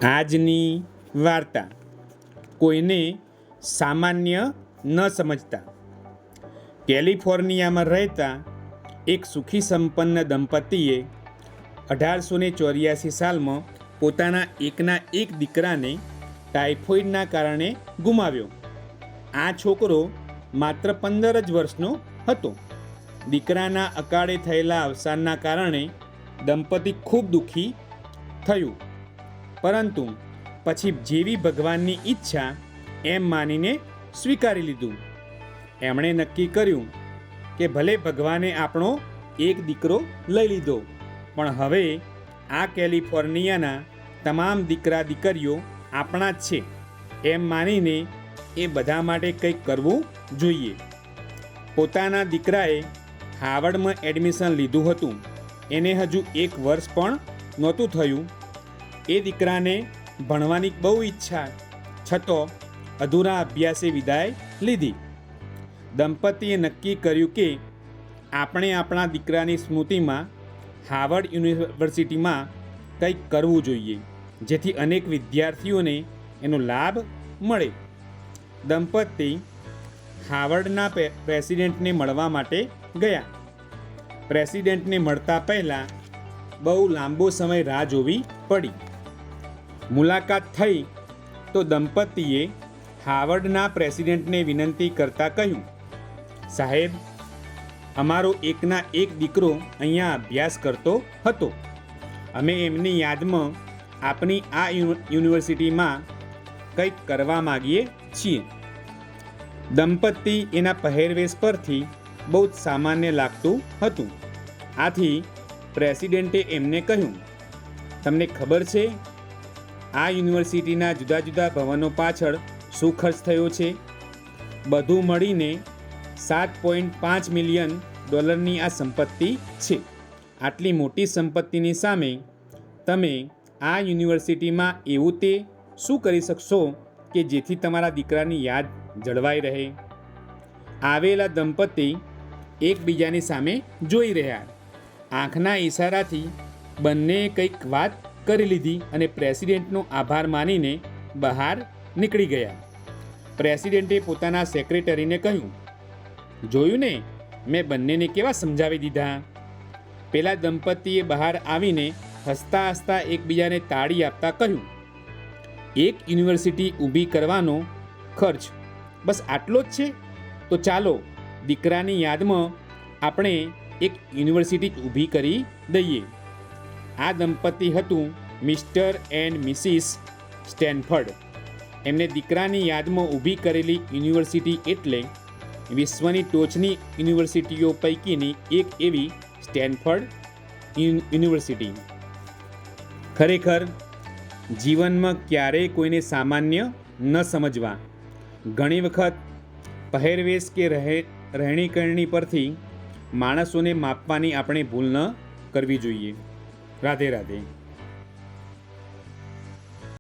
આજની વાર્તા કોઈને સામાન્ય ન સમજતા. કેલિફોર્નિયામાં રહેતા એક સુખી સંપન્ન દંપતીએ 1884 સાલમાં પોતાના એકના એક દીકરાને ટાઇફોઇડના કારણે ગુમાવ્યો. આ છોકરો માત્ર 15 જ વર્ષનો હતો. દીકરાના અકાળે થયેલા અવસાનના કારણે દંપતી ખૂબ દુઃખી થયું, પરંતુ પછી જેવી ભગવાનની ઈચ્છા એમ માનીને સ્વીકારી લીધું. એમણે નક્કી કર્યું કે ભલે ભગવાને આપણો એક દીકરો લઈ લીધો, પણ હવે આ કેલિફોર્નિયાના તમામ દીકરા દીકરીઓ આપણા જ છે એમ માનીને એ બધા માટે કંઈક કરવું જોઈએ. પોતાના દીકરાએ હાર્વર્ડમાં એડમિશન લીધું હતું. એને હજુ 1 વર્ષ પણ નહોતું થયું. એ દીકરાને ભણવાની બહુ ઈચ્છા છતાં અધૂરા અભ્યાસે વિદાય લીધી. દંપતીએ નક્કી કર્યું કે આપણે આપણા દીકરાની સ્મૃતિમાં હાર્વર્ડ યુનિવર્સિટીમાં કંઈક કરવું જોઈએ, જેથી અનેક વિદ્યાર્થીઓને એનો લાભ મળે. દંપતી હાર્વર્ડના પ્રેસિડેન્ટને મળવા માટે ગયા. પ્રેસિડેન્ટને મળતા પહેલાં બહુ લાંબો સમય રાહ જોવી પડી. મુલાકાત થઈ તો દંપતીએ હાર્વર્ડના પ્રેસિડેન્ટને વિનંતી કરતાં કહ્યું, સાહેબ, અમારો એકના એક દીકરો અહીંયા અભ્યાસ કરતો હતો. અમે એમની યાદમાં આપની આ યુનિવર્સિટીમાં કંઈક કરવા માગીએ છીએ. દંપતી એના પહેરવેશ પરથી બહુ જ સામાન્ય લાગતું હતું. આથી પ્રેસિડેન્ટે એમને કહ્યું, તમને ખબર છે આ યુનિવર્સિટીના જુદા જુદા ભવનો પાછળ શું ખર્ચ થયો છે? બધું મળીને $7.5 મિલિયન આ સંપત્તિ છે. આટલી મોટી સંપત્તિની સામે તમે આ યુનિવર્સિટીમાં એવું તે શું કરી શકશો કે જેથી તમારા દીકરાની યાદ જળવાઈ રહે? આવેલા દંપતી એકબીજાની સામે જોઈ રહ્યા. આંખના ઈશારાથી બંનેએ કંઈક વાત કરી લીધી અને પ્રેસિડેન્ટનો આભાર માનીને બહાર નીકળી ગયા. પ્રેસિડેન્ટે પોતાના સેક્રેટરીને કહ્યું, જોયું ને, મેં બંનેને કેવા સમજાવી દીધા. પેલા દંપતીએ બહાર આવીને હસતા હસતા એકબીજાને તાળી આપતા કહ્યું, એક યુનિવર્સિટી ઊભી કરવાનો ખર્ચ બસ આટલો જ છે? તો ચાલો દીકરાની યાદમાં આપણે એક યુનિવર્સિટી ઊભી કરી દઈએ. આ દંપતી હતું મિસ્ટર એન્ડ મિસિસ સ્ટેનફર્ડ. એમને દીકરાની યાદમાં ઊભી કરેલી યુનિવર્સિટી એટલે વિશ્વની ટોચની યુનિવર્સિટીઓ પૈકીની એક એવી સ્ટેનફર્ડ યુનિવર્સિટી. ખરેખર જીવનમાં ક્યારેય કોઈને સામાન્ય ન સમજવા. ઘણી વખત પહેરવેશ કે રહેણીકરણી પરથી માણસોને માપવાની આપણે ભૂલ ન કરવી જોઈએ. રાધે રાધે.